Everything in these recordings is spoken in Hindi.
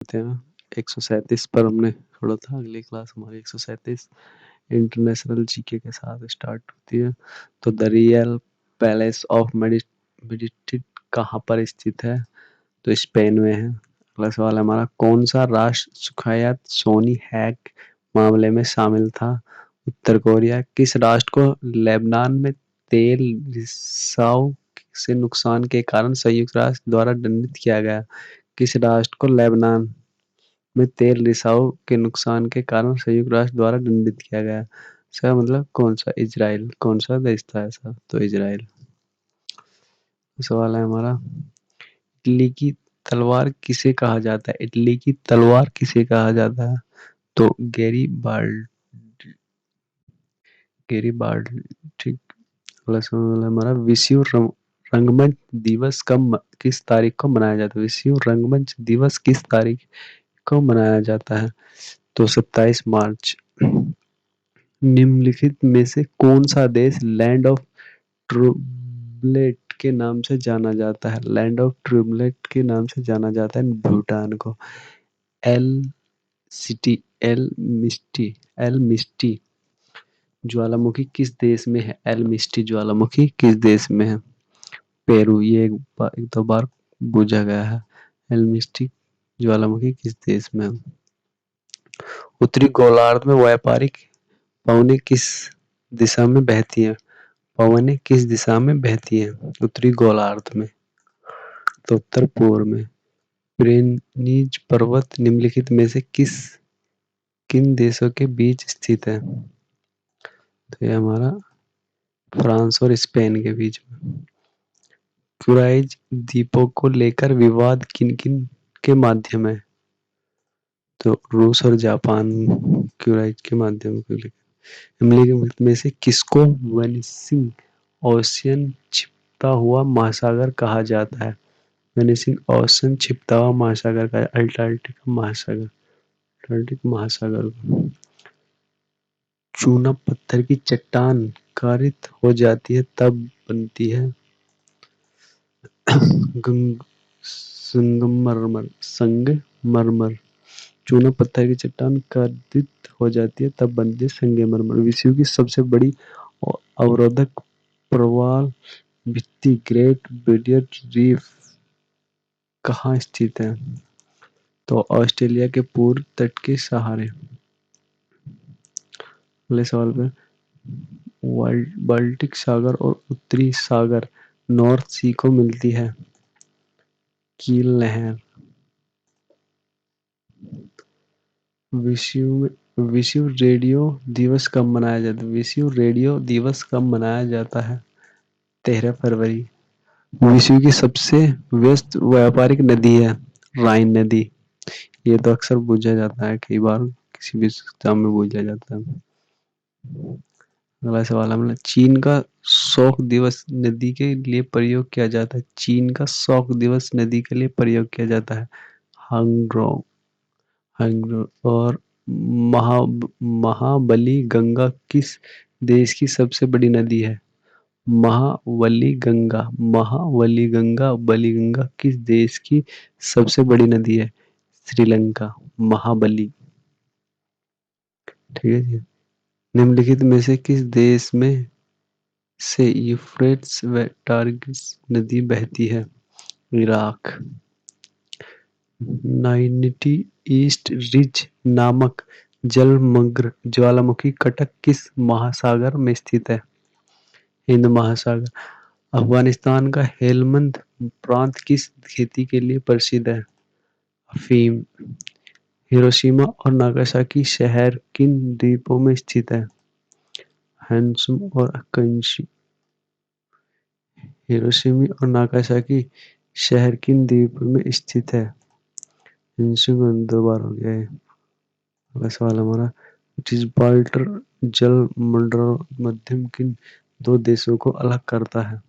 करते हैं। 137 पर हमने छोड़ा था, अगली क्लास हमारी 137 इंटरनेशनल जीके के साथ स्टार्ट होती है। तो the real palace of mediated कहाँ पर स्थित है? तो स्पेन में है। अगला सवाल है हमारा, कौन सा राष्ट्र सुखायात सोनी हैक मामले में शामिल था? उत्तर कोरिया। किस राष्ट्र को लेबनान में तेल रिसाव से नुकसान के कारण संयुक्त राष्ट्र द्वारा दंडित किया गया? किस राष्ट्र को लेबनान में तेल रिसाव के नुकसान के कारण संयुक्त राष्ट्र द्वारा दंडित किया गया? इसका मतलब कौन सा? इजराइल। कौन सा देश था ऐसा? तो इजराइल। सवाल है हमारा, इटली की तलवार किसे कहा जाता है? इटली की तलवार किसे कहा जाता है? तो गैरीबाल्डी। ठीक। अगला सवाल है हमारा, विश्व रंगमंच दिवस किस तारीख को मनाया जाता है? विश्व रंगमंच दिवस किस तारीख को मनाया जाता है? तो 27 मार्च। निम्नलिखित में से कौन सा देश लैंड ऑफ ट्यूबलेट के नाम से जाना जाता है? लैंड ऑफ ट्यूबलेट के नाम से जाना जाता है भूटान को। एल एल मिस्टी ज्वालामुखी किस देश में है? एल मिस्टी ज्वालामुखी किस देश में है? पेरू। ये एक दो बार पूछा गया है। एल मिस्टी ज्वालामुखी किस देश में है? उत्तरी गोलार्ध में व्यापारिक पवनें किस दिशा में बहती हैं? पवनें किस दिशा में बहती हैं उत्तरी गोलार्ध में? तो उत्तर पूर्व में। पिरेनीज पर्वत निम्नलिखित में से किन देशों के बीच स्थित है? तो ये हमारा फ्रांस और स्पेन के बीच में। क्यूराइज द्वीपों को लेकर विवाद किन किन के माध्यम है? तो रूस और जापान क्यूराइज के माध्यम को लेकर। निम्नलिखित में से किसको वेनिसिंग ओशियन छिपता हुआ महासागर कहा जाता है? वेनिसिंग ओशन छिपता हुआ महासागर का अटलांटिक महासागर। अटलांटिक महासागर। चूना पत्थर की चट्टान कारित हो जाती है तब बनती है संगमरमर। चूना पत्थर की चट्टान कारित हो जाती है तब बनती है संगमरमर। विश्व की सबसे बड़ी अवरोधक प्रवाल भित्ति ग्रेट बैरियर रीफ कहाँ स्थित है? तो ऑस्ट्रेलिया के पूर्व तट के सहारे। अगले सवाल पे, बाल्टिक सागर और उत्तरी सागर नॉर्थ सी को मिलती है कील नहर। विश्व रेडियो दिवस कब मनाया जाता है? विश्व रेडियो दिवस कब मनाया जाता है? 13 फरवरी। विश्व की सबसे व्यस्त व्यापारिक नदी है राइन नदी। ये तो अक्सर पूछा जाता है, कई बार किसी भी एग्जाम में पूछा जाता है। अगला सवाल है, चीन का शोक दिवस नदी के लिए प्रयोग किया जाता है? चीन का शोक दिवस नदी के लिए प्रयोग किया जाता है हांग्रो। और महा महाबली गंगा किस देश की सबसे बड़ी नदी है? महावली गंगा बली गंगा किस देश की सबसे बड़ी नदी है? श्रीलंका। महाबली। ठीक है जी। निम्नलिखित में से किस देश में से यूफ्रेट्स व टाग्रिस नदी बहती है? इराक। नाइन्टी ईस्ट रिज नामक जलमग्न ज्वालामुखी कटक किस महासागर में स्थित है? हिंद महासागर। अफगानिस्तान का हेलमंद प्रांत किस खेती के लिए प्रसिद्ध है? अफीम। हिरोशिमा और नागासाकी शहर किन द्वीपों में स्थित है? हैंसुम और अकांशी। हिरोशिमा और नागासाकी शहर किन द्वीपों में स्थित है? हैंसुम 2 बार हो गया है। अगला सवाल हमारा, जिब्राल्टर जल मध्यम किन 2 देशों को अलग करता है?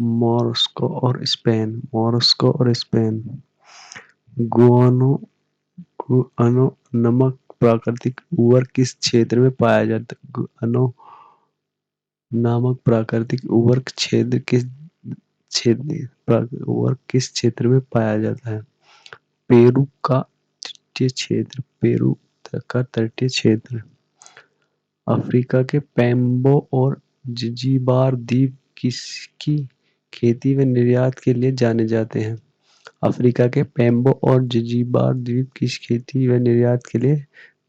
मोरस्को और स्पेन। मोरस्को और स्पेन। गुआनो गुआनो नमक प्राकृतिक उर्वरक किस क्षेत्र में पाया जाता है? गुआनो नामक प्राकृतिक उर्वरक उर्वरक किस क्षेत्र में पाया जाता है? पेरू का तटीय क्षेत्र, पेरू का तटीय क्षेत्र। अफ्रीका के पेम्बो और ज़ंज़ीबार द्वीप किसकी खेती व निर्यात के लिए जाने जाते हैं? अफ्रीका के पेम्बो और ज़ंज़ीबार द्वीप किस खेती व निर्यात के लिए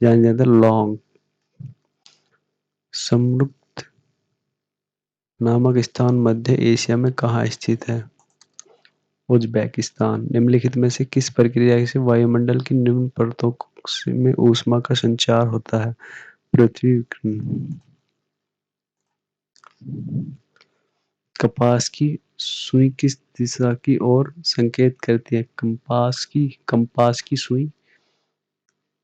जाने जाते हैं? लौंग। समृद्ध नामक स्थान मध्य एशिया में कहाँ स्थित है? उज़्बेकिस्तान। निम्नलिखित में से किस प्रक्रिया से वायुमंडल की निम्न परतों में ऊष्मा का संचार होता है? पृथ्वी विकिरण। कपास की सुई किस दिशा की ओर संकेत करती है? कंपास की सुई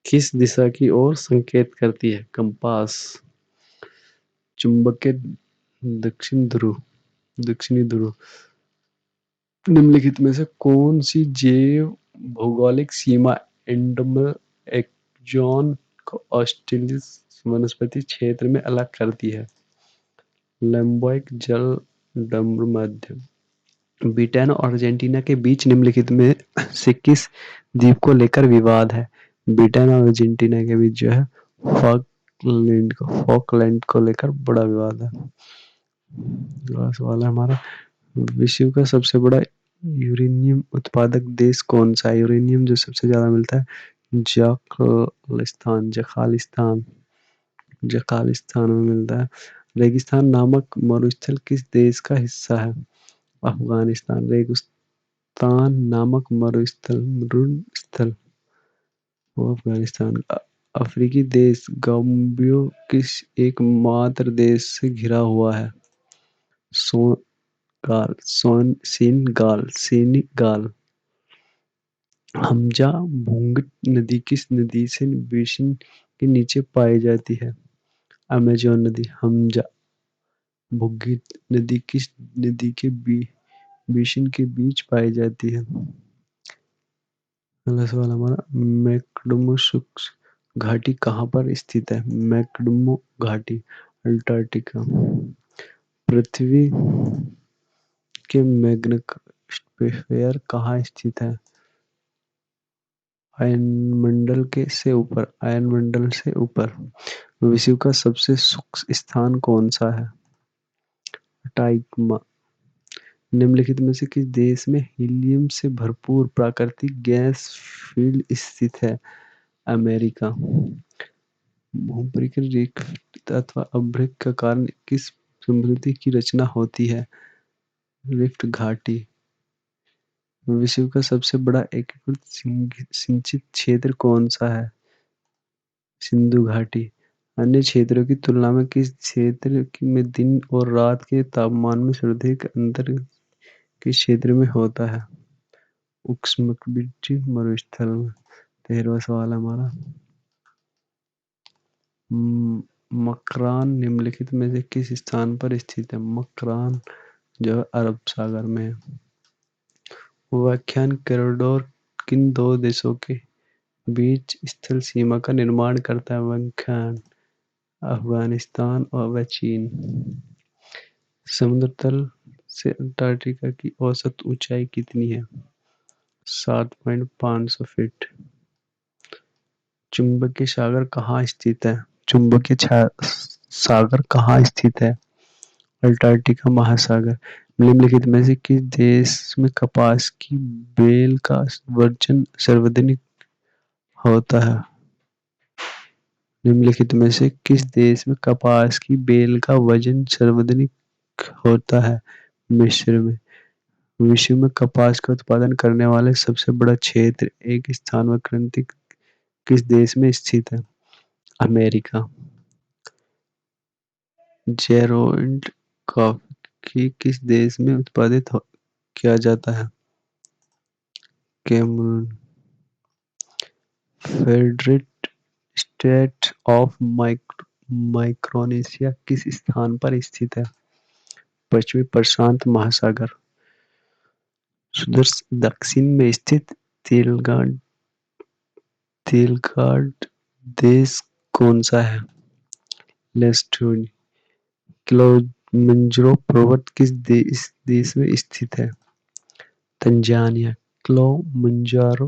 किस दिशा की ओर संकेत करती है? कंपास। चुंबक के दक्षिणी ध्रुव। निम्नलिखित में से कौन सी जैव भौगोलिक सीमा एंडेमल एक्सोन को ऑस्ट्रेलियाई वनस्पति क्षेत्र में अलग करती है? लैम्बर्ट जलमंडल। ब्रिटेन और अर्जेंटीना के बीच निम्नलिखित में से किस द्वीप को लेकर विवाद है? ब्रिटेन और अर्जेंटीना के बीच जो है फॉकलैंड को लेकर बड़ा विवाद है। अगला सवाल है हमारा, विश्व का सबसे बड़ा यूरेनियम उत्पादक देश कौन सा है? यूरेनियम जो सबसे ज्यादा मिलता है जकालिस्तान में मिलता है। रेगिस्तान नामक मरुस्थल किस देश का हिस्सा है? अफगानिस्तान। रेगिस्तान नामक मरुस्थल वो अफगानिस्तान। अफ्रीकी देश गाम्बिया किस एकमात्र देश से घिरा हुआ है? सेनेगाल। हमजा भूंगट नदी किस नदी से बेसिन के नीचे पाई जाती है? अमेज़न नदी। हमजा भूंगट नदी किस नदी के बेसिन के बीच पाई जाती है? अगला सवाल हमारा, मैक्मुर्डो घाटी कहाँ पर स्थित है? मैक्मुर्डो घाटी अंटार्कटिका। पृथ्वी के मैग्नेटोस्फीयर कहाँ स्थित है? आयनमंडल से ऊपर। विश्व का सबसे शुष्क स्थान कौन सा है? अंटार्कटिका। निम्नलिखित में से किस देश में हीलियम से भरपूर प्राकृतिक गैस फील्ड स्थित है? अमेरिका। भूमध्यरेखीय रिफ्ट अथवा अपभ्रंश के कारण किस समभूमि की रचना होती है? रिफ्ट घाटी। विश्व का सबसे बड़ा एकीकृत सिंचित क्षेत्र कौन सा है? सिंधु घाटी। अन्य क्षेत्रों की तुलना में किस क्षेत्र में दिन और रात के तापमान में सर्वाधिक अंतर किस क्षेत्र में होता है? उष्णकटिबंधीय मरुस्थल में। 13वां सवाल हमारा, मकरान निम्नलिखित में से किस स्थान पर स्थित है? मकरान जो है अरब सागर में है। व्याख्यान कॉरिडोर किन दो देशों के बीच स्थल सीमा का निर्माण करता है? व्याख्यान अफगानिस्तान और चीन। समुद्र तल से अंटार्कटिका की औसत ऊंचाई कितनी है? 7,500 फीट। चुंबकीय सागर कहाँ स्थित है? सागर कहाँ स्थित है? अंटार्कटिका महासागर। निम्नलिखित में से किस देश में कपास की बेल का वजन सर्वाधिक होता है? निम्नलिखित में से किस देश में कपास की बेल का वजन सर्वाधिक होता है? मिस्र में। विश्व में कपास का उत्पादन करने वाले सबसे बड़ा क्षेत्र एक स्थान व क्रांति किस देश में स्थित है? अमेरिका। जेरोल्ड कॉफी किस देश में उत्पादित किया जाता है? कैमरून। फेडरेट स्टेट ऑफ माइक्रोनेशिया किस स्थान पर स्थित है? पश्चिमी प्रशांत महासागर। दक्षिण में स्थित तेलगाड देश कौन सा है? लेस्टोनी। किलिमंजारो पर्वत किस देश में स्थित है? तंजानिया। किलिमंजारो